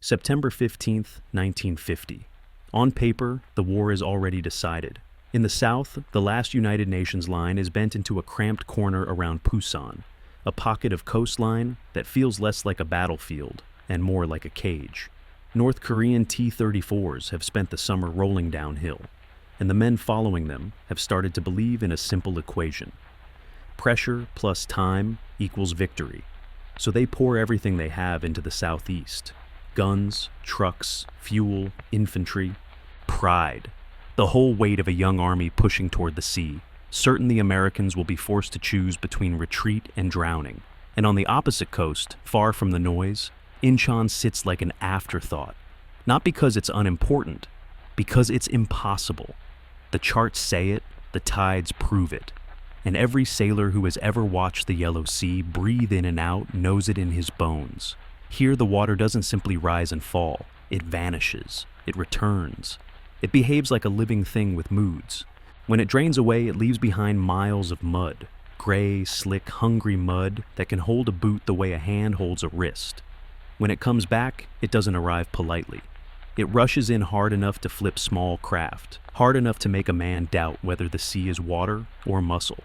September 15th, 1950. On paper, the war is already decided. In the south, the last United Nations line is bent into a cramped corner around Pusan, a pocket of coastline that feels less like a battlefield and more like a cage. North Korean T-34s have spent the summer rolling downhill, and the men following them have started to believe in a simple equation. Pressure plus time equals victory. So they pour everything they have into the southeast. Guns, trucks, fuel, infantry, pride. The whole weight of a young army pushing toward the sea, certain the Americans will be forced to choose between retreat and drowning. And on the opposite coast, far from the noise, Inchon sits like an afterthought. Not because it's unimportant, because it's impossible. The charts say it, the tides prove it. And every sailor who has ever watched the Yellow Sea breathe in and out knows it in his bones. Here the water doesn't simply rise and fall, it vanishes, it returns. It behaves like a living thing with moods. When it drains away, it leaves behind miles of mud, gray, slick, hungry mud that can hold a boot the way a hand holds a wrist. When it comes back, it doesn't arrive politely. It rushes in hard enough to flip small craft, hard enough to make a man doubt whether the sea is water or muscle.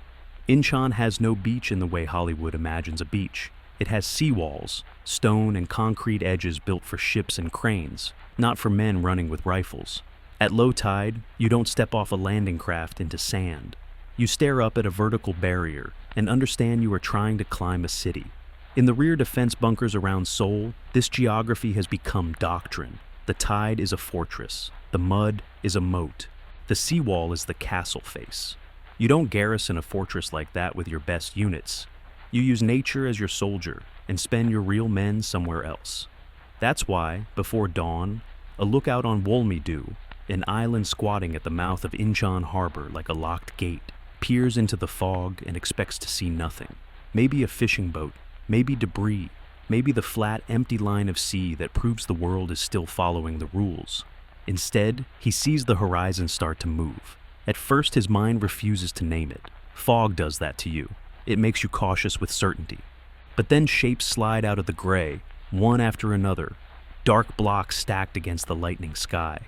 Inchon has no beach in the way Hollywood imagines a beach. It has seawalls, stone and concrete edges built for ships and cranes, not for men running with rifles. At low tide, you don't step off a landing craft into sand. You stare up at a vertical barrier and understand you are trying to climb a city. In the rear defense bunkers around Seoul, this geography has become doctrine. The tide is a fortress. The mud is a moat. The seawall is the castle face. You don't garrison a fortress like that with your best units. You use nature as your soldier and spend your real men somewhere else. That's why, before dawn, a lookout on Wolmi-do, an island squatting at the mouth of Inchon Harbor like a locked gate, peers into the fog and expects to see nothing. Maybe a fishing boat, maybe debris, maybe the flat, empty line of sea that proves the world is still following the rules. Instead, he sees the horizon start to move. At first, his mind refuses to name it. Fog does that to you. It makes you cautious with certainty. But then shapes slide out of the gray, one after another, dark blocks stacked against the lightening sky.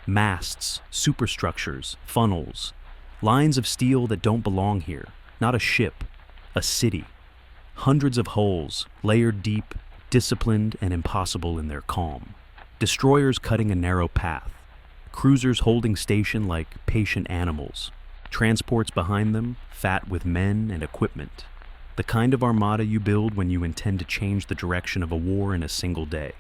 Masts, superstructures, funnels, lines of steel that don't belong here. Not a ship, a city. Hundreds of hulls, layered deep, disciplined and impossible in their calm. Destroyers cutting a narrow path. Cruisers holding station like patient animals. Transports behind them, fat with men and equipment. The kind of armada you build when you intend to change the direction of a war in a single day.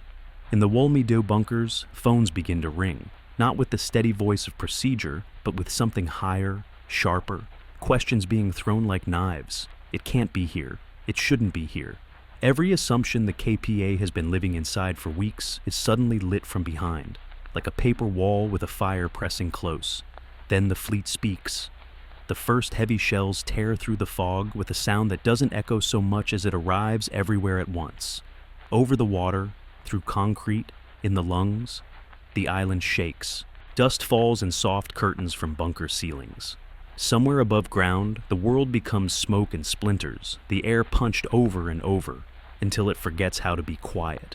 In the Wolmi-do bunkers, phones begin to ring. Not with the steady voice of procedure, but with something higher, sharper. Questions being thrown like knives. It can't be here. It shouldn't be here. Every assumption the KPA has been living inside for weeks is suddenly lit from behind, like a paper wall with a fire pressing close. Then the fleet speaks. The first heavy shells tear through the fog with a sound that doesn't echo so much as it arrives everywhere at once. Over the water, through concrete, in the lungs, the island shakes. Dust falls in soft curtains from bunker ceilings. Somewhere above ground, the world becomes smoke and splinters, the air punched over and over, until it forgets how to be quiet.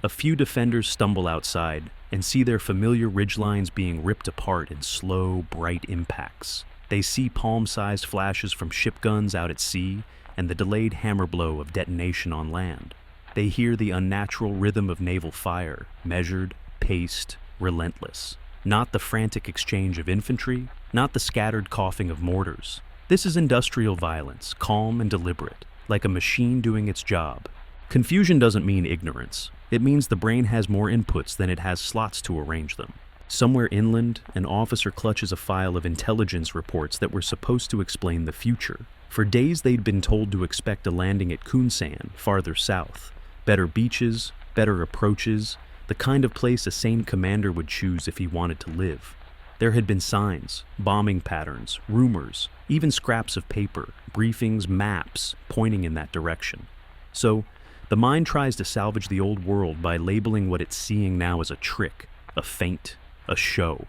A few defenders stumble outside and see their familiar ridgelines being ripped apart in slow, bright impacts. They see palm-sized flashes from ship guns out at sea and the delayed hammer blow of detonation on land. They hear the unnatural rhythm of naval fire, measured, paced, relentless. Not the frantic exchange of infantry, not the scattered coughing of mortars. This is industrial violence, calm and deliberate, like a machine doing its job. Confusion doesn't mean ignorance. It means the brain has more inputs than it has slots to arrange them. Somewhere inland, an officer clutches a file of intelligence reports that were supposed to explain the future. For days they'd been told to expect a landing at Kunsan, farther south. Better beaches, better approaches, the kind of place a sane commander would choose if he wanted to live. There had been signs, bombing patterns, rumors, even scraps of paper, briefings, maps, pointing in that direction. So, the mind tries to salvage the old world by labeling what it's seeing now as a trick, a feint, a show.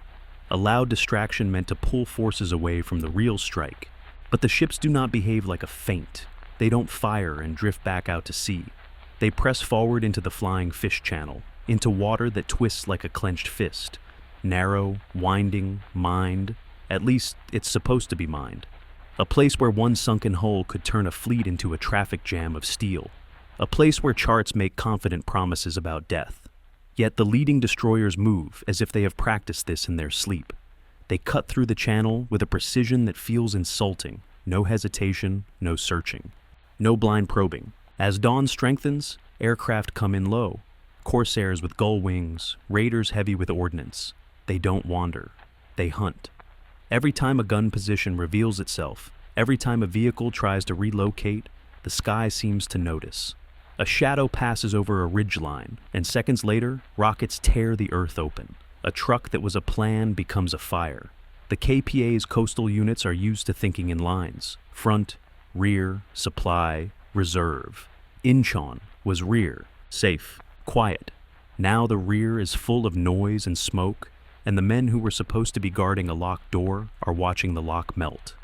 A loud distraction meant to pull forces away from the real strike. But the ships do not behave like a feint. They don't fire and drift back out to sea. They press forward into the flying fish channel, into water that twists like a clenched fist. Narrow, winding, mined. At least, it's supposed to be mined. A place where one sunken hole could turn a fleet into a traffic jam of steel. A place where charts make confident promises about death. Yet the leading destroyers move as if they have practiced this in their sleep. They cut through the channel with a precision that feels insulting. No hesitation, no searching. No blind probing. As dawn strengthens, aircraft come in low. Corsairs with gull wings, raiders heavy with ordnance. They don't wander. They hunt. Every time a gun position reveals itself, every time a vehicle tries to relocate, the sky seems to notice. A shadow passes over a ridgeline, and seconds later, rockets tear the earth open. A truck that was a plan becomes a fire. The KPA's coastal units are used to thinking in lines. Front, rear, supply, reserve. Inchon was rear, safe, quiet. Now the rear is full of noise and smoke, and the men who were supposed to be guarding a locked door are watching the lock melt.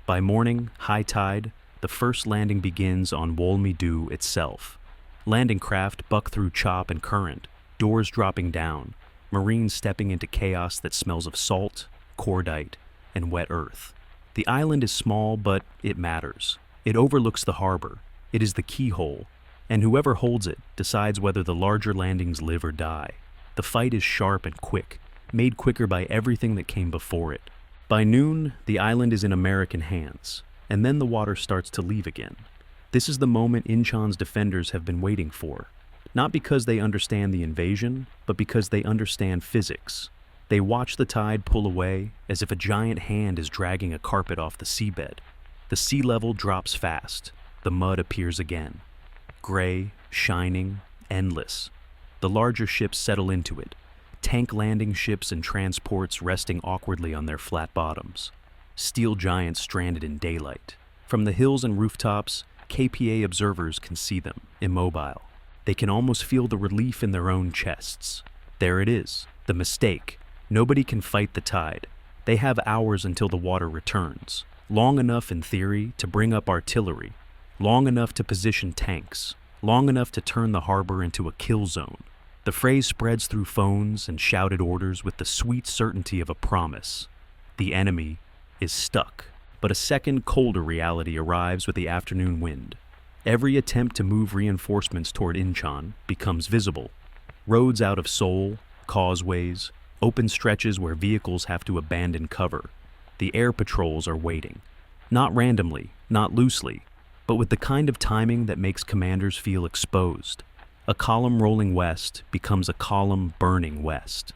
By morning, high tide, the first landing begins on Wolmedu itself. Landing craft buck through chop and current, doors dropping down, Marines stepping into chaos that smells of salt, cordite, and wet earth. The island is small, but it matters. It overlooks the harbor. It is the keyhole, and whoever holds it decides whether the larger landings live or die. The fight is sharp and quick, made quicker by everything that came before it. By noon, the island is in American hands, and then the water starts to leave again. This is the moment Inchon's defenders have been waiting for. Not because they understand the invasion, but because they understand physics. They watch the tide pull away as if a giant hand is dragging a carpet off the seabed. The sea level drops fast. The mud appears again. Gray, shining, endless. The larger ships settle into it. Tank landing ships and transports resting awkwardly on their flat bottoms. Steel giants stranded in daylight. From the hills and rooftops, KPA observers can see them, immobile. They can almost feel the relief in their own chests. There it is, the mistake. Nobody can fight the tide. They have hours until the water returns. Long enough, in theory, to bring up artillery. Long enough to position tanks. Long enough to turn the harbor into a kill zone. The phrase spreads through phones and shouted orders with the sweet certainty of a promise. The enemy is stuck. But a second, colder reality arrives with the afternoon wind. Every attempt to move reinforcements toward Inchon becomes visible. Roads out of Seoul, causeways, open stretches where vehicles have to abandon cover. The air patrols are waiting. Not randomly, not loosely, but with the kind of timing that makes commanders feel exposed. A column rolling west becomes a column burning west.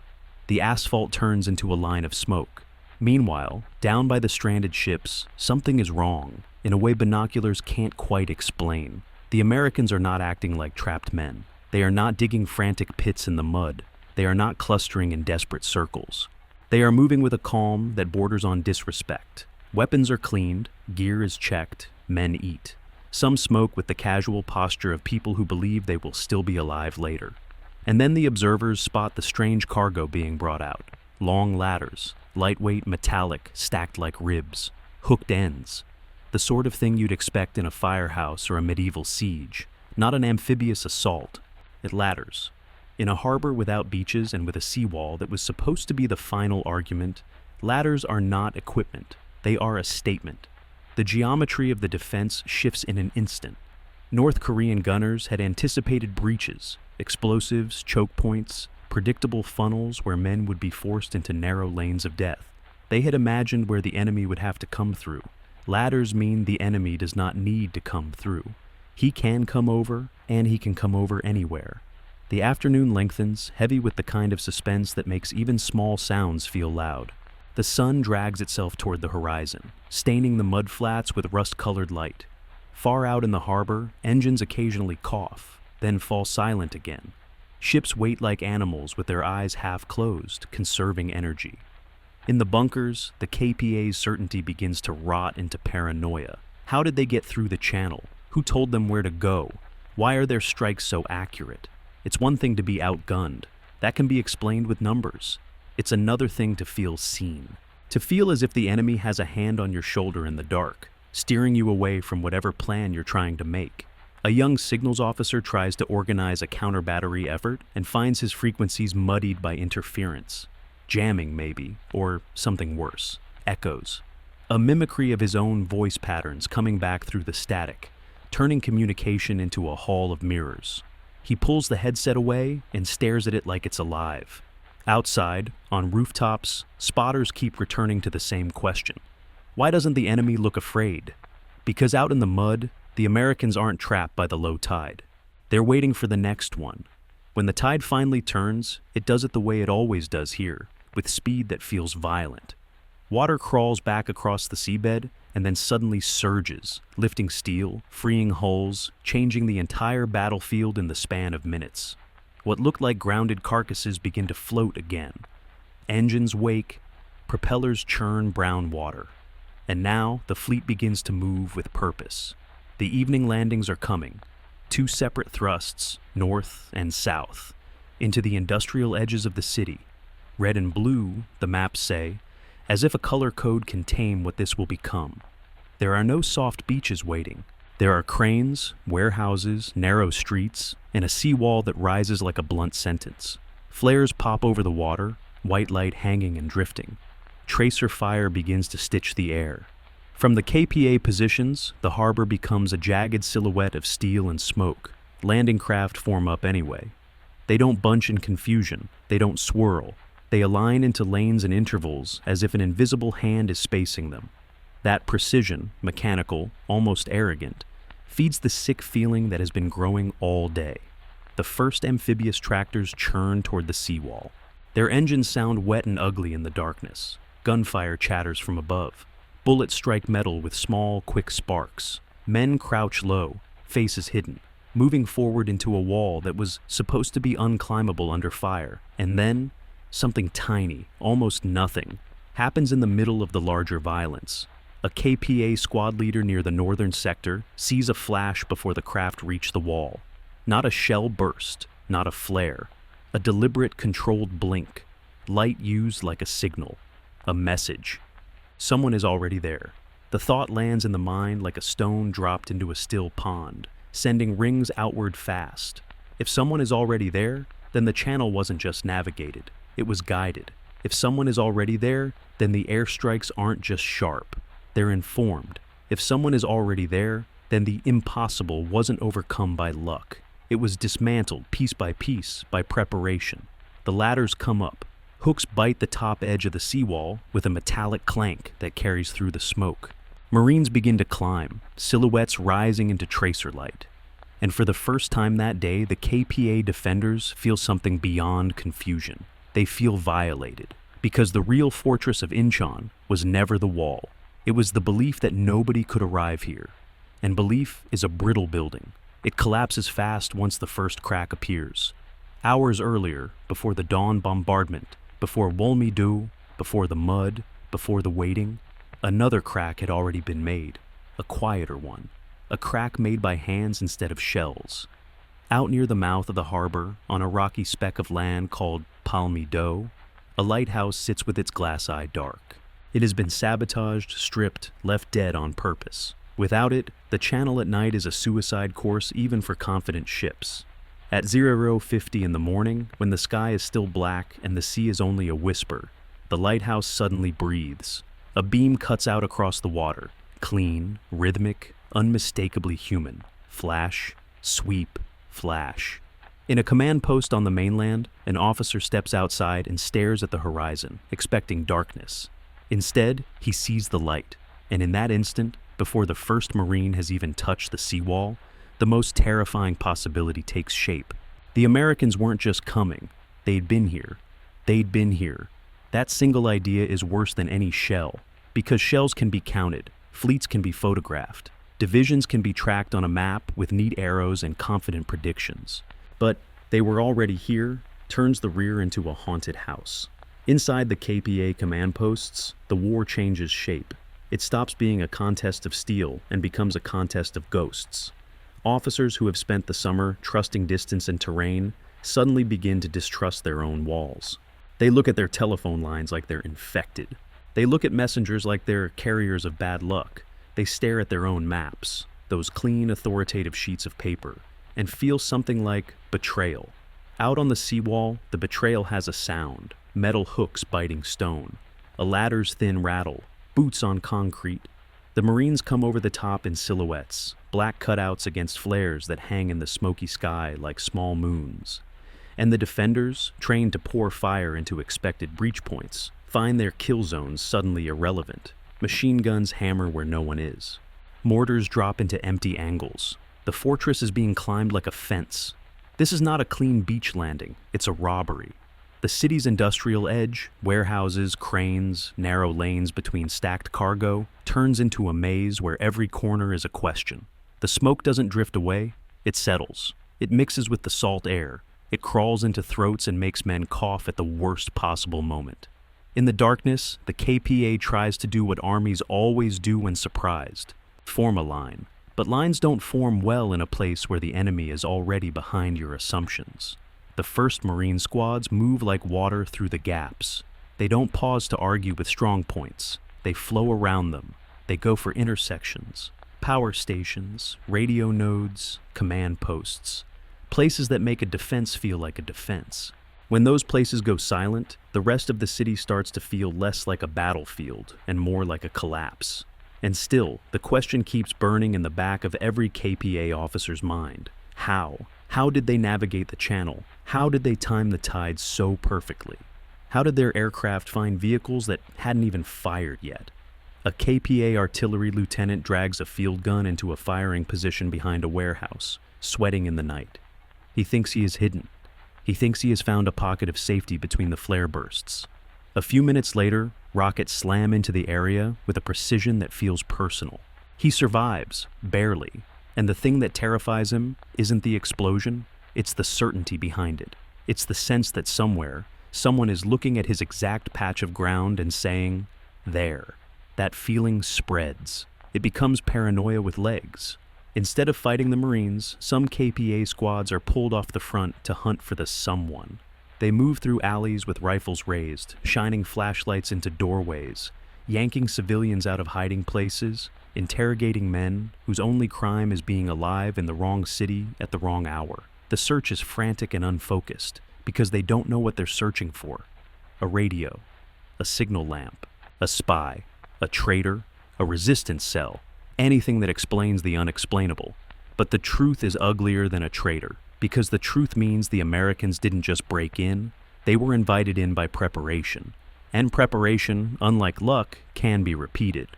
The asphalt turns into a line of smoke. Meanwhile, down by the stranded ships, something is wrong, in a way binoculars can't quite explain. The Americans are not acting like trapped men. They are not digging frantic pits in the mud. They are not clustering in desperate circles. They are moving with a calm that borders on disrespect. Weapons are cleaned, gear is checked, men eat. Some smoke with the casual posture of people who believe they will still be alive later. And then the observers spot the strange cargo being brought out. Long ladders, lightweight metallic, stacked like ribs, hooked ends. The sort of thing you'd expect in a firehouse or a medieval siege, not an amphibious assault. It ladders. In a harbor without beaches and with a seawall that was supposed to be the final argument, ladders are not equipment. They are a statement. The geometry of the defense shifts in an instant. North Korean gunners had anticipated breaches, explosives, choke points, predictable funnels where men would be forced into narrow lanes of death. They had imagined where the enemy would have to come through. Ladders mean the enemy does not need to come through. He can come over, and he can come over anywhere. The afternoon lengthens, heavy with the kind of suspense that makes even small sounds feel loud. The sun drags itself toward the horizon, staining the mud flats with rust-colored light. Far out in the harbor, engines occasionally cough, then fall silent again. Ships wait like animals with their eyes half closed, conserving energy. In the bunkers, the KPA's certainty begins to rot into paranoia. How did they get through the channel? Who told them where to go? Why are their strikes so accurate? It's one thing to be outgunned. That can be explained with numbers. It's another thing to feel seen. To feel as if the enemy has a hand on your shoulder in the dark, steering you away from whatever plan you're trying to make. A young signals officer tries to organize a counter-battery effort and finds his frequencies muddied by interference. Jamming, maybe, or something worse. Echoes. A mimicry of his own voice patterns coming back through the static, turning communication into a hall of mirrors. He pulls the headset away and stares at it like it's alive. Outside, on rooftops, spotters keep returning to the same question. Why doesn't the enemy look afraid? Because out in the mud, the Americans aren't trapped by the low tide. They're waiting for the next one. When the tide finally turns, it does it the way it always does here, with speed that feels violent. Water crawls back across the seabed and then suddenly surges, lifting steel, freeing hulls, changing the entire battlefield in the span of minutes. What looked like grounded carcasses begin to float again. Engines wake, propellers churn brown water. And now the fleet begins to move with purpose. The evening landings are coming, 2 separate thrusts, north and south, into the industrial edges of the city. Red and blue, the maps say, as if a color code can tame what this will become. There are no soft beaches waiting. There are cranes, warehouses, narrow streets, and a seawall that rises like a blunt sentence. Flares pop over the water, white light hanging and drifting. Tracer fire begins to stitch the air. From the KPA positions, the harbor becomes a jagged silhouette of steel and smoke. Landing craft form up anyway. They don't bunch in confusion. They don't swirl. They align into lanes and intervals as if an invisible hand is spacing them. That precision, mechanical, almost arrogant, feeds the sick feeling that has been growing all day. The first amphibious tractors churn toward the seawall. Their engines sound wet and ugly in the darkness. Gunfire chatters from above. Bullets strike metal with small, quick sparks. Men crouch low, faces hidden, moving forward into a wall that was supposed to be unclimbable under fire. And then, something tiny, almost nothing, happens in the middle of the larger violence. A KPA squad leader near the northern sector sees a flash before the craft reach the wall. Not a shell burst, not a flare. A deliberate, controlled blink. Light used like a signal. A message. Someone is already there. The thought lands in the mind like a stone dropped into a still pond, sending rings outward fast. If someone is already there, then the channel wasn't just navigated. It was guided. If someone is already there, then the airstrikes aren't just sharp. They're informed. If someone is already there, then the impossible wasn't overcome by luck. It was dismantled piece by preparation. The ladders come up. Hooks bite the top edge of the seawall with a metallic clank that carries through the smoke. Marines begin to climb, silhouettes rising into tracer light. And for the first time that day, the KPA defenders feel something beyond confusion. They feel violated, because the real fortress of Inchon was never the wall. It was the belief that nobody could arrive here. And belief is a brittle building. It collapses fast once the first crack appears. Hours earlier, before the dawn bombardment, before Wolmi-Du, before the mud, before the waiting, another crack had already been made, a quieter one, a crack made by hands instead of shells. Out near the mouth of the harbor, on a rocky speck of land called Palmi-Do, a lighthouse sits with its glass eye dark. It has been sabotaged, stripped, left dead on purpose. Without it, the channel at night is a suicide course even for confident ships. At 00:50 in the morning, when the sky is still black and the sea is only a whisper, the lighthouse suddenly breathes. A beam cuts out across the water, clean, rhythmic, unmistakably human. Flash, sweep, flash. In a command post on the mainland, an officer steps outside and stares at the horizon, expecting darkness. Instead, he sees the light, and in that instant, before the first Marine has even touched the seawall, the most terrifying possibility takes shape. The Americans weren't just coming. They'd been here. They'd been here. That single idea is worse than any shell, because shells can be counted, fleets can be photographed, divisions can be tracked on a map with neat arrows and confident predictions. But they were already here turns the rear into a haunted house. Inside the KPA command posts, the war changes shape. It stops being a contest of steel and becomes a contest of ghosts. Officers who have spent the summer trusting distance and terrain suddenly begin to distrust their own walls. They look at their telephone lines like they're infected. They look at messengers like they're carriers of bad luck. They stare at their own maps. those clean, authoritative sheets of paper, and feel something like betrayal. Out on the seawall, the betrayal has a sound, metal hooks biting stone, a ladder's thin rattle, boots on concrete. The Marines come over the top in silhouettes, black cutouts against flares that hang in the smoky sky like small moons. And the defenders, trained to pour fire into expected breach points, find their kill zones suddenly irrelevant. Machine guns hammer where no one is. Mortars drop into empty angles. The fortress is being climbed like a fence. This is not a clean beach landing, it's a robbery. The city's industrial edge, warehouses, cranes, narrow lanes between stacked cargo, turns into a maze where every corner is a question. The smoke doesn't drift away, it settles. It mixes with the salt air. It crawls into throats and makes men cough at the worst possible moment. In the darkness, the KPA tries to do what armies always do when surprised: form a line. But lines don't form well in a place where the enemy is already behind your assumptions. The 1st Marine squads move like water through the gaps. They don't pause to argue with strong points. They flow around them. They go for intersections, power stations, radio nodes, command posts, places that make a defense feel like a defense. When those places go silent, the rest of the city starts to feel less like a battlefield and more like a collapse. And still, the question keeps burning in the back of every KPA officer's mind. How? How did they navigate the channel? How did they time the tide so perfectly? How did their aircraft find vehicles that hadn't even fired yet? A KPA artillery lieutenant drags a field gun into a firing position behind a warehouse, sweating in the night. He thinks he is hidden. He thinks he has found a pocket of safety between the flare bursts. A few minutes later, rockets slam into the area with a precision that feels personal. He survives, barely, and the thing that terrifies him isn't the explosion, it's the certainty behind it. It's the sense that somewhere, someone is looking at his exact patch of ground and saying, "There." That feeling spreads. It becomes paranoia with legs. Instead of fighting the Marines, some KPA squads are pulled off the front to hunt for the someone. They move through alleys with rifles raised, shining flashlights into doorways, yanking civilians out of hiding places, interrogating men whose only crime is being alive in the wrong city at the wrong hour. The search is frantic and unfocused because they don't know what they're searching for. A radio, a signal lamp, a spy, a traitor, a resistance cell, anything that explains the unexplainable. But the truth is uglier than a traitor, because the truth means the Americans didn't just break in, they were invited in by preparation. And preparation, unlike luck, can be repeated.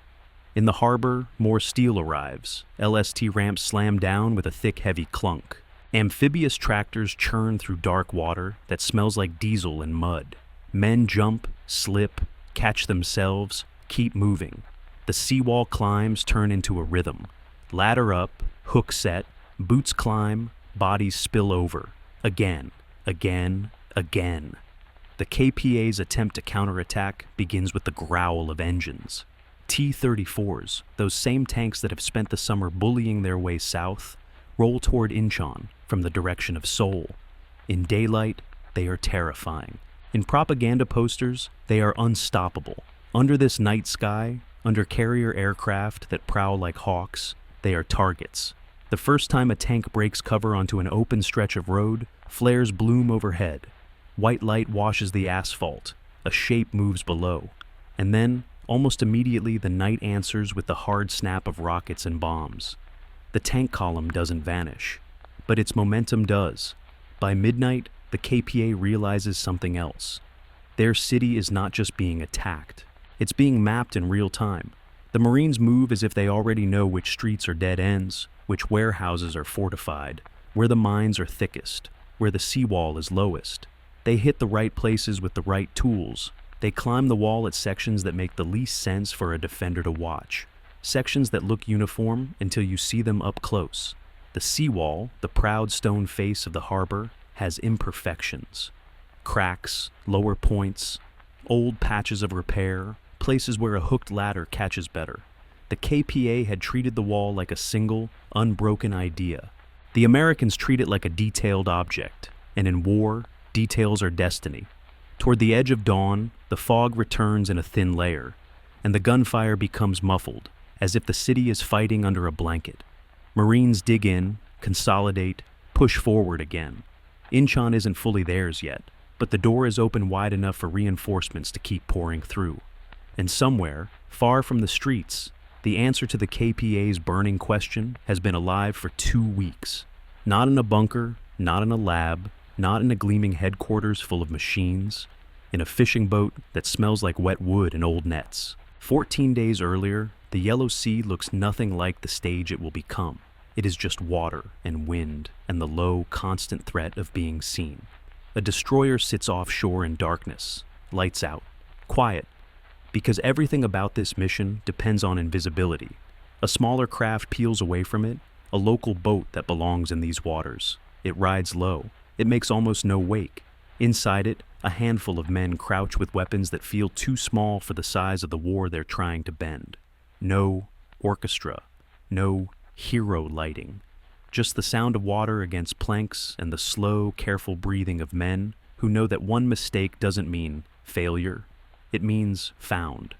In the harbor, more steel arrives. LST ramps slam down with a thick, heavy clunk. Amphibious tractors churn through dark water that smells like diesel and mud. Men jump, slip, catch themselves, keep moving. The seawall climbs turn into a rhythm. Ladder up, hook set, boots climb, bodies spill over. Again, again, again. The KPA's attempt to counterattack begins with the growl of engines. T-34s, those same tanks that have spent the summer bullying their way south, roll toward Inchon from the direction of Seoul. In daylight, they are terrifying. In propaganda posters, they are unstoppable. Under this night sky, under carrier aircraft that prowl like hawks, they are targets. The first time a tank breaks cover onto an open stretch of road, flares bloom overhead. White light washes the asphalt. A shape moves below. And then, almost immediately, the night answers with the hard snap of rockets and bombs. The tank column doesn't vanish, but its momentum does. By midnight, the KPA realizes something else. Their city is not just being attacked. It's being mapped in real time. The Marines move as if they already know which streets are dead ends, which warehouses are fortified, where the mines are thickest, where the seawall is lowest. They hit the right places with the right tools. They climb the wall at sections that make the least sense for a defender to watch. Sections that look uniform until you see them up close. The seawall, the proud stone face of the harbor, has imperfections. Cracks, lower points, old patches of repair, places where a hooked ladder catches better. The KPA had treated the wall like a single, unbroken idea. The Americans treat it like a detailed object, and in war, details are destiny. Toward the edge of dawn, the fog returns in a thin layer, and the gunfire becomes muffled, as if the city is fighting under a blanket. Marines dig in, consolidate, push forward again. Inchon isn't fully theirs yet, but the door is open wide enough for reinforcements to keep pouring through. And somewhere, far from the streets, the answer to the KPA's burning question has been alive for 2 weeks. Not in a bunker, not in a lab, not in a gleaming headquarters full of machines, in a fishing boat that smells like wet wood and old nets. 14 days earlier, the Yellow Sea looks nothing like the stage it will become. It is just water and wind and the low, constant threat of being seen. A destroyer sits offshore in darkness, lights out, quiet, because everything about this mission depends on invisibility. A smaller craft peels away from it, a local boat that belongs in these waters. It rides low. It makes almost no wake. Inside it, a handful of men crouch with weapons that feel too small for the size of the war they're trying to bend. No orchestra, no hero lighting, just the sound of water against planks and the slow, careful breathing of men who know that one mistake doesn't mean failure, it means found.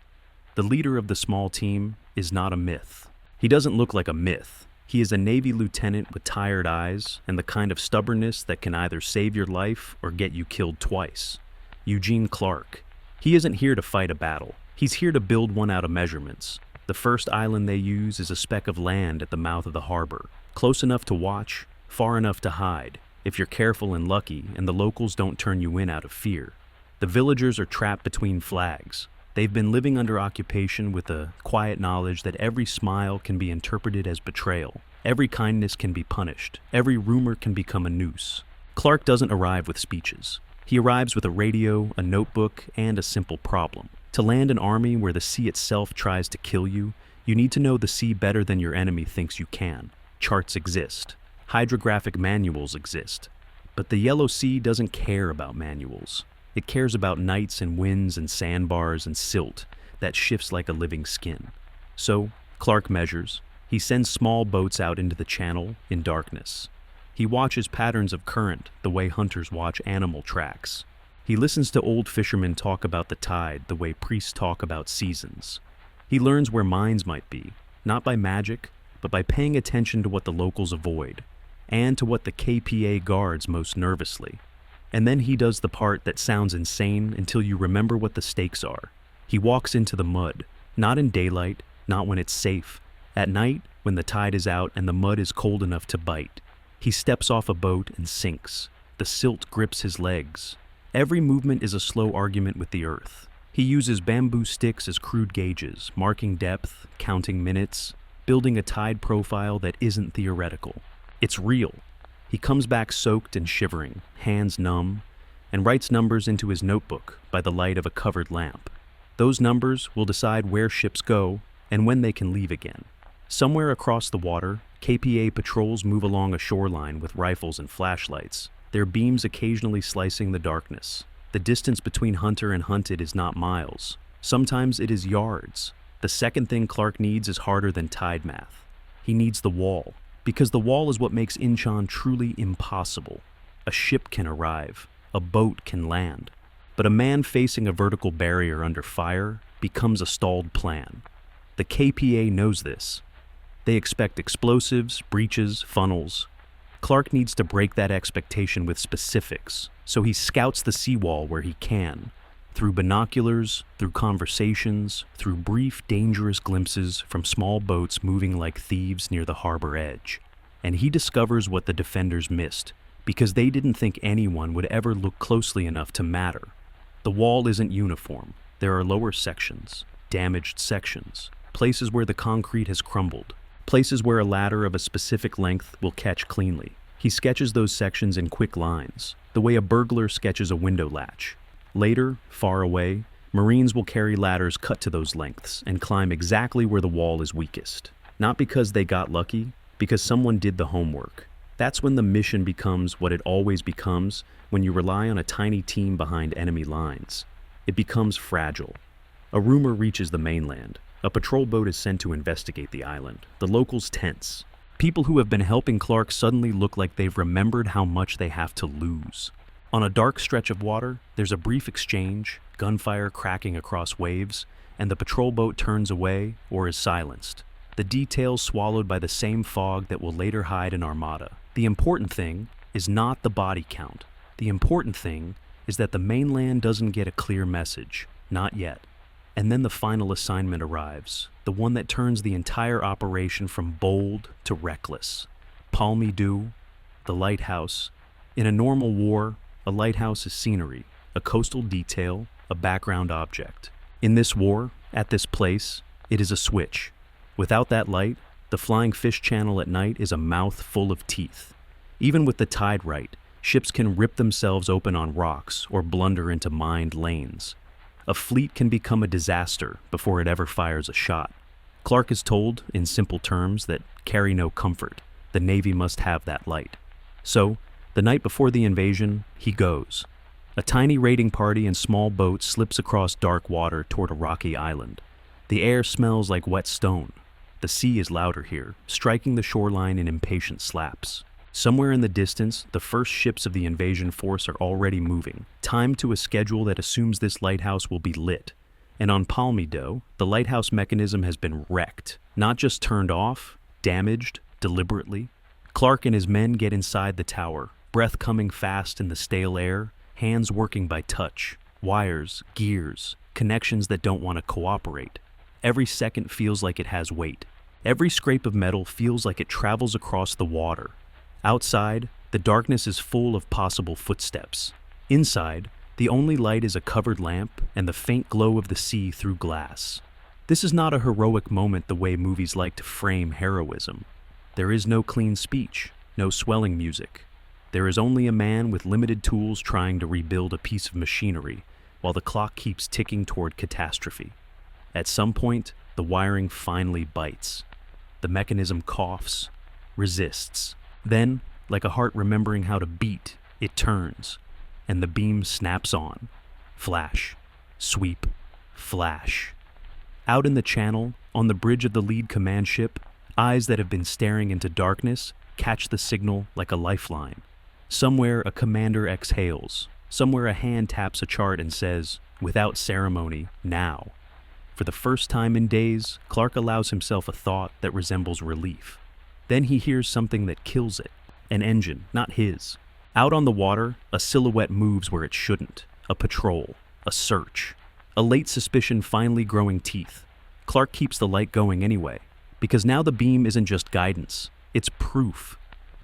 The leader of the small team is not a myth. He doesn't look like a myth. He is a Navy lieutenant with tired eyes and the kind of stubbornness that can either save your life or get you killed twice. Eugene Clark. He isn't here to fight a battle. He's here to build one out of measurements. The first island they use is a speck of land at the mouth of the harbor, close enough to watch, far enough to hide, if you're careful and lucky and the locals don't turn you in out of fear. The villagers are trapped between flags. They've been living under occupation with a quiet knowledge that every smile can be interpreted as betrayal, every kindness can be punished, every rumor can become a noose. Clark doesn't arrive with speeches. He arrives with a radio, a notebook, and a simple problem. To land an army where the sea itself tries to kill you, you need to know the sea better than your enemy thinks you can. Charts exist. Hydrographic manuals exist. But the Yellow Sea doesn't care about manuals. It cares about nights and winds and sandbars and silt that shifts like a living skin. So, Clark measures. He sends small boats out into the channel in darkness. He watches patterns of current the way hunters watch animal tracks. He listens to old fishermen talk about the tide the way priests talk about seasons. He learns where mines might be, not by magic, but by paying attention to what the locals avoid, and to what the KPA guards most nervously. And then he does the part that sounds insane until you remember what the stakes are. He walks into the mud, not in daylight, not when it's safe. At night, when the tide is out and the mud is cold enough to bite. He steps off a boat and sinks. The silt grips his legs. Every movement is a slow argument with the earth. He uses bamboo sticks as crude gauges, marking depth, counting minutes, building a tide profile that isn't theoretical. It's real. He comes back soaked and shivering, hands numb, and writes numbers into his notebook by the light of a covered lamp. Those numbers will decide where ships go and when they can leave again. Somewhere across the water, KPA patrols move along a shoreline with rifles and flashlights, their beams occasionally slicing the darkness. The distance between hunter and hunted is not miles. Sometimes it is yards. The second thing Clark needs is harder than tide math. He needs the wall, because the wall is what makes Inchon truly impossible. A ship can arrive, a boat can land, but a man facing a vertical barrier under fire becomes a stalled plan. The KPA knows this. They expect explosives, breaches, funnels. Clark needs to break that expectation with specifics, so he scouts the seawall where he can, through binoculars, through conversations, through brief, dangerous glimpses from small boats moving like thieves near the harbor edge. And he discovers what the defenders missed, because they didn't think anyone would ever look closely enough to matter. The wall isn't uniform. There are lower sections, damaged sections, places where the concrete has crumbled, places where a ladder of a specific length will catch cleanly. He sketches those sections in quick lines, the way a burglar sketches a window latch. Later, far away, Marines will carry ladders cut to those lengths and climb exactly where the wall is weakest. Not because they got lucky, because someone did the homework. That's when the mission becomes what it always becomes when you rely on a tiny team behind enemy lines. It becomes fragile. A rumor reaches the mainland. A patrol boat is sent to investigate the island. The locals tense. People who have been helping Clark suddenly look like they've remembered how much they have to lose. On a dark stretch of water, there's a brief exchange, gunfire cracking across waves, and the patrol boat turns away or is silenced. the details swallowed by the same fog that will later hide an armada. The important thing is not the body count. The important thing is that the mainland doesn't get a clear message, not yet. And then the final assignment arrives, the one that turns the entire operation from bold to reckless. Palmy Dew, the lighthouse. In a normal war, a lighthouse is scenery, a coastal detail, a background object. In this war, at this place, it is a switch. Without that light, the flying fish channel at night is a mouth full of teeth. Even with the tide right, ships can rip themselves open on rocks or blunder into mined lanes. A fleet can become a disaster before it ever fires a shot. Clark is told, in simple terms, that carry no comfort. The Navy must have that light. So, the night before the invasion, he goes. A tiny raiding party in small boats slips across dark water toward a rocky island. The air smells like wet stone. The sea is louder here, striking the shoreline in impatient slaps. Somewhere in the distance, the first ships of the invasion force are already moving, timed to a schedule that assumes this lighthouse will be lit. And on Palmy Dew, the lighthouse mechanism has been wrecked, not just turned off, damaged, deliberately. Clark and his men get inside the tower, breath coming fast in the stale air, hands working by touch, wires, gears, connections that don't want to cooperate. Every second feels like it has weight. Every scrape of metal feels like it travels across the water. Outside, the darkness is full of possible footsteps. Inside, the only light is a covered lamp and the faint glow of the sea through glass. This is not a heroic moment the way movies like to frame heroism. There is no clean speech, no swelling music. There is only a man with limited tools trying to rebuild a piece of machinery while the clock keeps ticking toward catastrophe. At some point, the wiring finally bites. The mechanism coughs, resists. Then, like a heart remembering how to beat, it turns, and the beam snaps on. Flash, sweep, flash. Out in the channel, on the bridge of the lead command ship, eyes that have been staring into darkness catch the signal like a lifeline. Somewhere a commander exhales. Somewhere a hand taps a chart and says, without ceremony, now. For the first time in days, Clark allows himself a thought that resembles relief. Then he hears something that kills it. An engine, not his. Out on the water, a silhouette moves where it shouldn't. A patrol. A search. A late suspicion finally growing teeth. Clark keeps the light going anyway, because now the beam isn't just guidance. It's proof.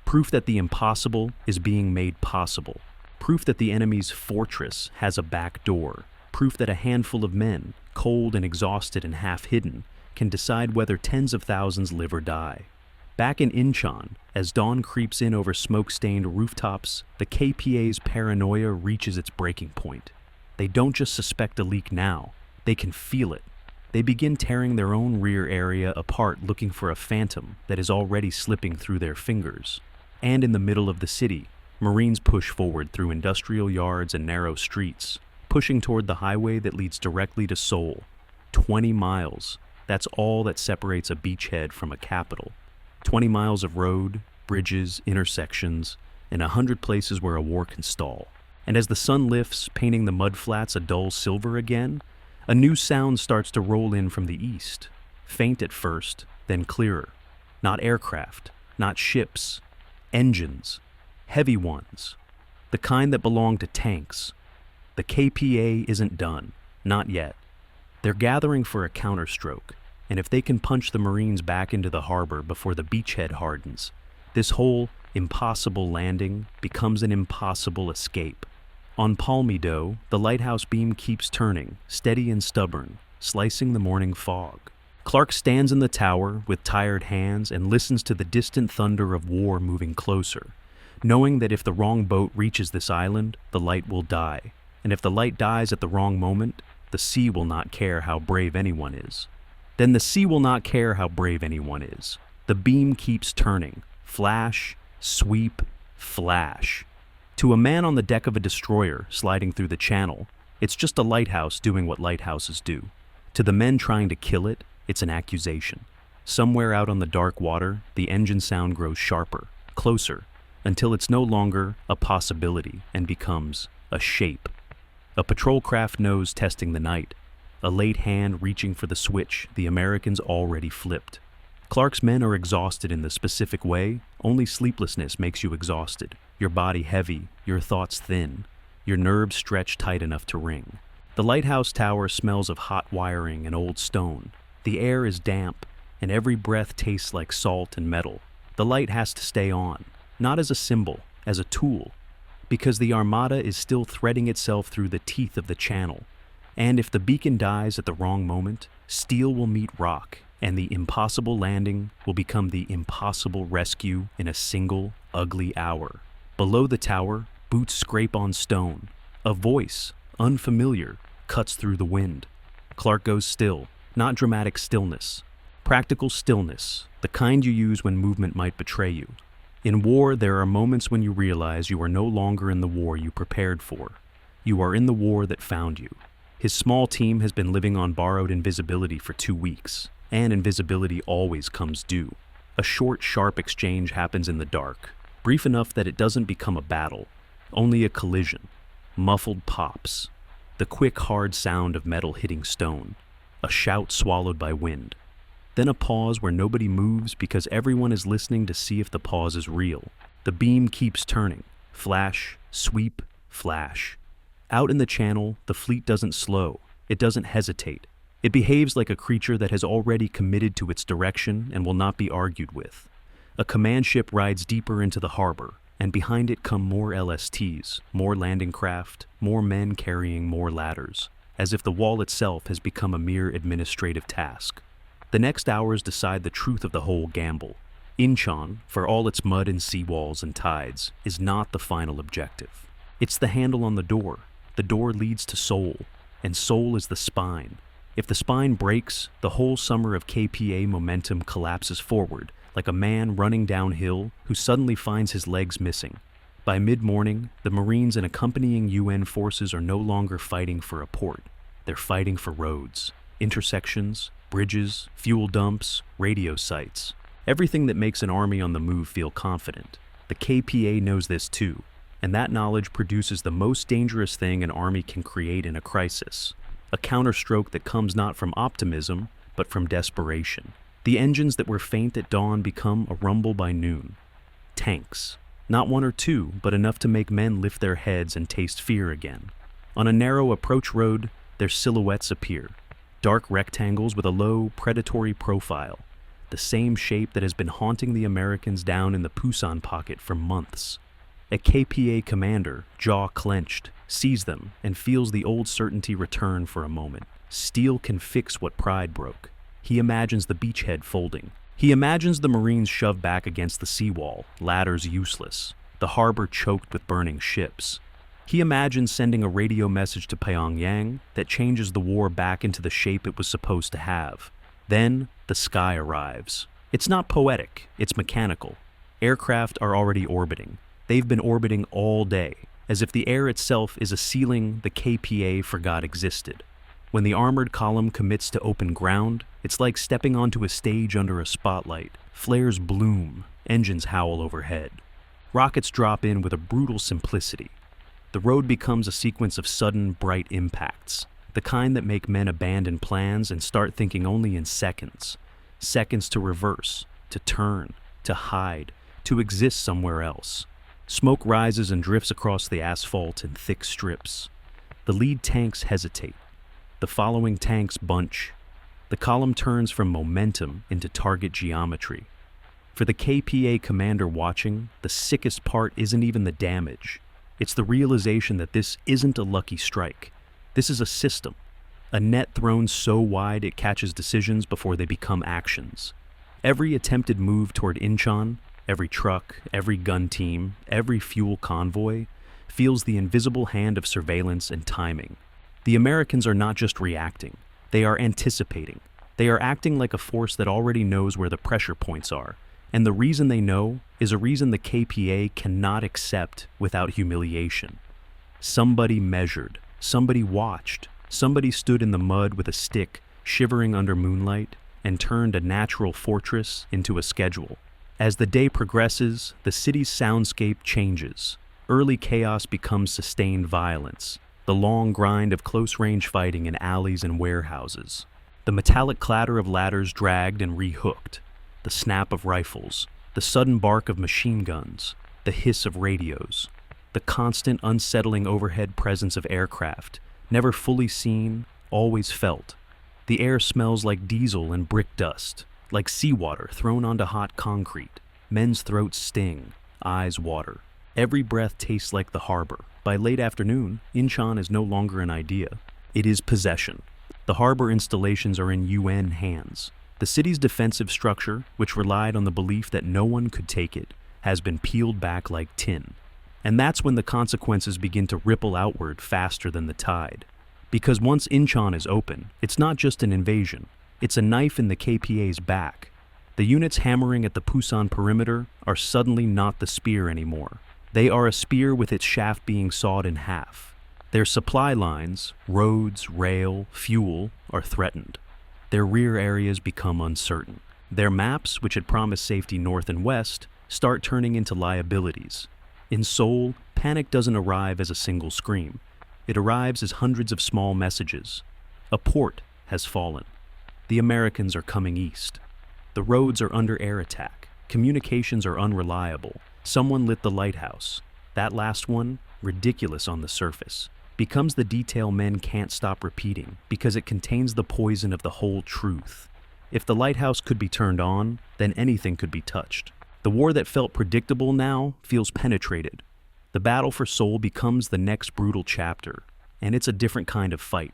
Proof that the impossible is being made possible. Proof that the enemy's fortress has a back door. Proof that a handful of men, cold and exhausted and half-hidden, can decide whether tens of thousands live or die. Back in Inchon, as dawn creeps in over smoke-stained rooftops, the KPA's paranoia reaches its breaking point. They don't just suspect a leak now, they can feel it. They begin tearing their own rear area apart looking for a phantom that is already slipping through their fingers. And in the middle of the city, Marines push forward through industrial yards and narrow streets, pushing toward the highway that leads directly to Seoul. 20 miles, that's all that separates a beachhead from a capital. 20 miles of road, bridges, intersections, and 100 places where a war can stall. And as the sun lifts, painting the mudflats a dull silver again, a new sound starts to roll in from the east. Faint at first, then clearer. Not aircraft, not ships. Engines. Heavy ones. The kind that belong to tanks. The KPA isn't done. Not yet. They're gathering for a counterstroke. And if they can punch the Marines back into the harbor before the beachhead hardens, this whole impossible landing becomes an impossible escape. On Palmy Dew, the lighthouse beam keeps turning, steady and stubborn, slicing the morning fog. Clark stands in the tower with tired hands and listens to the distant thunder of war moving closer, knowing that if the wrong boat reaches this island, the light will die. And if the light dies at the wrong moment, the sea will not care how brave anyone is. Then the sea will not care how brave anyone is. The beam keeps turning. Flash, sweep, flash. To a man on the deck of a destroyer sliding through the channel, it's just a lighthouse doing what lighthouses do. To the men trying to kill it, it's an accusation. Somewhere out on the dark water, the engine sound grows sharper, closer, until it's no longer a possibility and becomes a shape. A patrol craft nose testing the night. A late hand reaching for the switch the Americans already flipped. Clark's men are exhausted in the specific way. Only sleeplessness makes you exhausted. Your body heavy, your thoughts thin, your nerves stretched tight enough to ring. The lighthouse tower smells of hot wiring and old stone. The air is damp, and every breath tastes like salt and metal. The light has to stay on, not as a symbol, as a tool, because the Armada is still threading itself through the teeth of the channel. And if the beacon dies at the wrong moment, steel will meet rock, and the impossible landing will become the impossible rescue in a single, ugly hour. Below the tower, boots scrape on stone. A voice, unfamiliar, cuts through the wind. Clark goes still, not dramatic stillness. Practical stillness, the kind you use when movement might betray you. In war, there are moments when you realize you are no longer in the war you prepared for. You are in the war that found you. His small team has been living on borrowed invisibility for 2 weeks, and invisibility always comes due. A short, sharp exchange happens in the dark, brief enough that it doesn't become a battle, only a collision. Muffled pops, the quick, hard sound of metal hitting stone, a shout swallowed by wind. Then a pause where nobody moves because everyone is listening to see if the pause is real. The beam keeps turning. Flash, sweep, flash. Out in the channel, the fleet doesn't slow. It doesn't hesitate. It behaves like a creature that has already committed to its direction and will not be argued with. A command ship rides deeper into the harbor, and behind it come more LSTs, more landing craft, more men carrying more ladders, as if the wall itself has become a mere administrative task. The next hours decide the truth of the whole gamble. Inchon, for all its mud and seawalls and tides, is not the final objective. It's the handle on the door. The door leads to soul, and soul is the spine. If the spine breaks, the whole summer of KPA momentum collapses forward, like a man running downhill who suddenly finds his legs missing. By mid-morning, the Marines and accompanying UN forces are no longer fighting for a port. They're fighting for roads, intersections, bridges, fuel dumps, radio sites. Everything that makes an army on the move feel confident. The KPA knows this too, and that knowledge produces the most dangerous thing an army can create in a crisis. A counterstroke that comes not from optimism, but from desperation. The engines that were faint at dawn become a rumble by noon. Tanks. Not one or two, but enough to make men lift their heads and taste fear again. On a narrow approach road, their silhouettes appear. Dark rectangles with a low, predatory profile. The same shape that has been haunting the Americans down in the Pusan pocket for months. A KPA commander, jaw clenched, sees them and feels the old certainty return for a moment. Steel can fix what pride broke. He imagines the beachhead folding. He imagines the Marines shoved back against the seawall, ladders useless, the harbor choked with burning ships. He imagines sending a radio message to Pyongyang that changes the war back into the shape it was supposed to have. Then, the sky arrives. It's not poetic, it's mechanical. Aircraft are already orbiting. They've been orbiting all day, as if the air itself is a ceiling the KPA forgot existed. When the armored column commits to open ground, it's like stepping onto a stage under a spotlight. Flares bloom, engines howl overhead. Rockets drop in with a brutal simplicity. The road becomes a sequence of sudden, bright impacts, the kind that make men abandon plans and start thinking only in seconds. Seconds to reverse, to turn, to hide, to exist somewhere else. Smoke rises and drifts across the asphalt in thick strips. The lead tanks hesitate. The following tanks bunch. The column turns from momentum into target geometry. For the KPA commander watching, the sickest part isn't even the damage. It's the realization that this isn't a lucky strike. This is a system. A net thrown so wide it catches decisions before they become actions. Every attempted move toward Inchon, every truck, every gun team, every fuel convoy, feels the invisible hand of surveillance and timing. The Americans are not just reacting. They are anticipating. They are acting like a force that already knows where the pressure points are. And the reason they know is a reason the KPA cannot accept without humiliation. Somebody measured. Somebody watched. Somebody stood in the mud with a stick, shivering under moonlight, and turned a natural fortress into a schedule. As the day progresses, the city's soundscape changes. Early chaos becomes sustained violence. The long grind of close-range fighting in alleys and warehouses. The metallic clatter of ladders dragged and rehooked. the snap of rifles, the sudden bark of machine guns, the hiss of radios, the constant unsettling overhead presence of aircraft, never fully seen, always felt. The air smells like diesel and brick dust, like seawater thrown onto hot concrete. Men's throats sting, eyes water. Every breath tastes like the harbor. By late afternoon, Inchon is no longer an idea. It is possession. The harbor installations are in UN hands. The city's defensive structure, which relied on the belief that no one could take it, has been peeled back like tin. And that's when the consequences begin to ripple outward faster than the tide. Because once Inchon is open, it's not just an invasion. It's a knife in the KPA's back. The units hammering at the Pusan perimeter are suddenly not the spear anymore. They are a spear with its shaft being sawed in half. Their supply lines, roads, rail, fuel, are threatened. Their rear areas become uncertain. Their maps, which had promised safety north and west, start turning into liabilities. In Seoul, panic doesn't arrive as a single scream. It arrives as hundreds of small messages. A port has fallen. The Americans are coming east. The roads are under air attack. Communications are unreliable. Someone lit the lighthouse. That last one, ridiculous on the surface, becomes the detail men can't stop repeating because it contains the poison of the whole truth. If the lighthouse could be turned on, then anything could be touched. The war that felt predictable now feels penetrated. The battle for Seoul becomes the next brutal chapter, and it's a different kind of fight.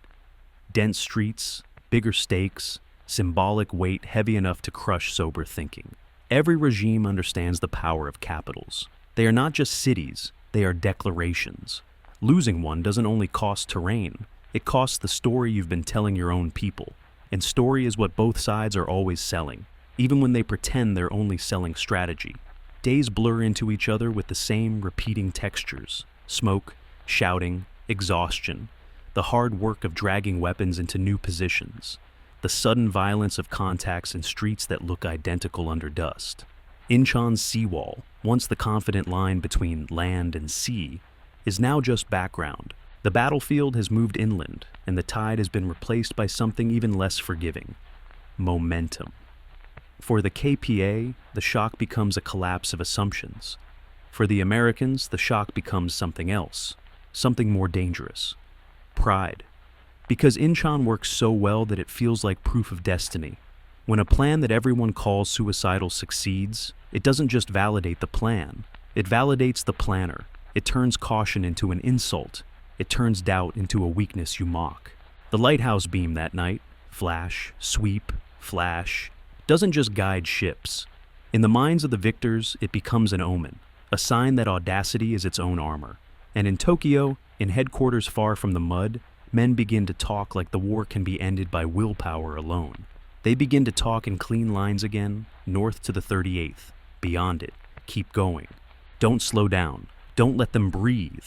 Dense streets, bigger stakes, symbolic weight heavy enough to crush sober thinking. Every regime understands the power of capitals. They are not just cities, they are declarations. Losing one doesn't only cost terrain, it costs the story you've been telling your own people. And story is what both sides are always selling, even when they pretend they're only selling strategy. Days blur into each other with the same repeating textures: smoke, shouting, exhaustion, the hard work of dragging weapons into new positions, the sudden violence of contacts in streets that look identical under dust. Inchon's seawall, once the confident line between land and sea, is now just background. The battlefield has moved inland, and the tide has been replaced by something even less forgiving: momentum. For the KPA, the shock becomes a collapse of assumptions. For the Americans, the shock becomes something else, something more dangerous: pride. Because Inchon works so well that it feels like proof of destiny. When a plan that everyone calls suicidal succeeds, it doesn't just validate the plan, it validates the planner. It turns caution into an insult. It turns doubt into a weakness you mock. The lighthouse beam that night, flash, sweep, flash, doesn't just guide ships. In the minds of the victors, it becomes an omen, a sign that audacity is its own armor. And in Tokyo, in headquarters far from the mud, men begin to talk like the war can be ended by willpower alone. They begin to talk in clean lines again, north to the 38th, beyond it, keep going. Don't slow down, don't let them breathe.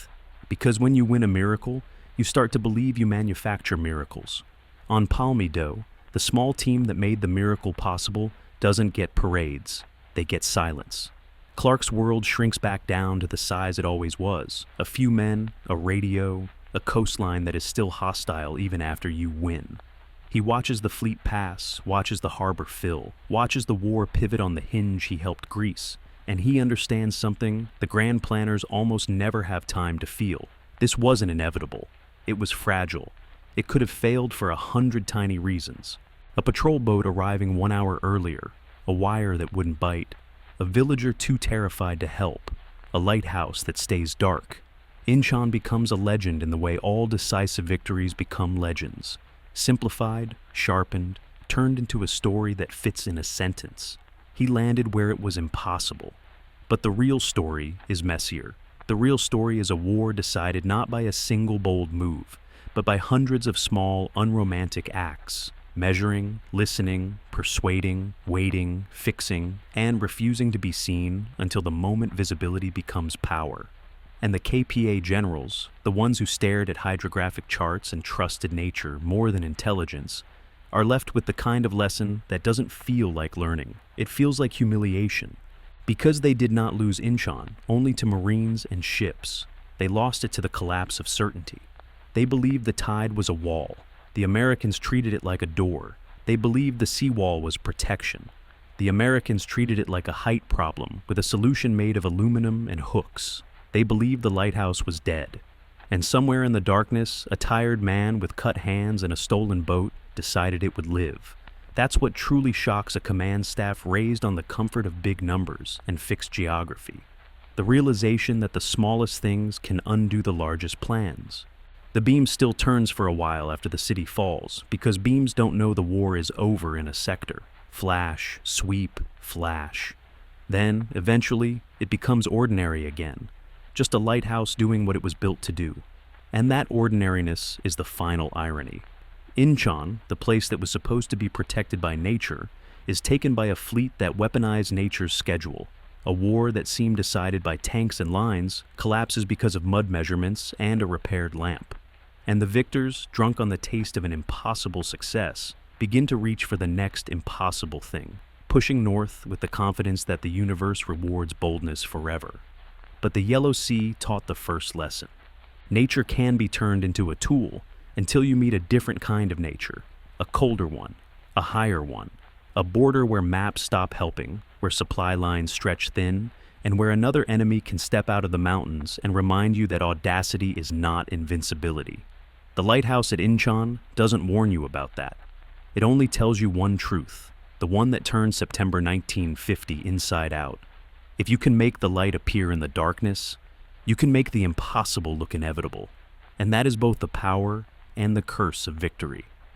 Because when you win a miracle, you start to believe you manufacture miracles. On Palmido, the small team that made the miracle possible doesn't get parades, they get silence. Clark's world shrinks back down to the size it always was: a few men, a radio, a coastline that is still hostile even after you win. He watches the fleet pass, watches the harbor fill, watches the war pivot on the hinge he helped grease, and he understands something the grand planners almost never have time to feel. This wasn't inevitable. It was fragile. It could have failed for 100 tiny reasons. A patrol boat arriving 1 hour earlier, a wire that wouldn't bite, a villager too terrified to help, a lighthouse that stays dark. Inchon becomes a legend in the way all decisive victories become legends. Simplified, sharpened, turned into a story that fits in a sentence. He landed where it was impossible. But the real story is messier. The real story is a war decided not by a single bold move, but by hundreds of small, unromantic acts: measuring, listening, persuading, waiting, fixing, and refusing to be seen until the moment visibility becomes power. And the KPA generals, the ones who stared at hydrographic charts and trusted nature more than intelligence, are left with the kind of lesson that doesn't feel like learning. It feels like humiliation. Because they did not lose Inchon only to Marines and ships, they lost it to the collapse of certainty. They believed the tide was a wall. The Americans treated it like a door. They believed the seawall was protection. The Americans treated it like a height problem with a solution made of aluminum and hooks. They believed the lighthouse was dead. And somewhere in the darkness, a tired man with cut hands and a stolen boat decided it would live. That's what truly shocks a command staff raised on the comfort of big numbers and fixed geography. The realization that the smallest things can undo the largest plans. The beam still turns for a while after the city falls, because beams don't know the war is over in a sector. Flash, sweep, flash. Then, eventually, it becomes ordinary again. Just a lighthouse doing what it was built to do. And that ordinariness is the final irony. Inchon, the place that was supposed to be protected by nature, is taken by a fleet that weaponized nature's schedule. A war that seemed decided by tanks and lines collapses because of mud measurements and a repaired lamp. And the victors, drunk on the taste of an impossible success, begin to reach for the next impossible thing, pushing north with the confidence that the universe rewards boldness forever. But the Yellow Sea taught the first lesson. Nature can be turned into a tool until you meet a different kind of nature, a colder one, a higher one, a border where maps stop helping, where supply lines stretch thin, and where another enemy can step out of the mountains and remind you that audacity is not invincibility. The lighthouse at Inchon doesn't warn you about that. It only tells you one truth, the one that turned September 1950 inside out. If you can make the light appear in the darkness, you can make the impossible look inevitable. And that is both the power and the curse of victory.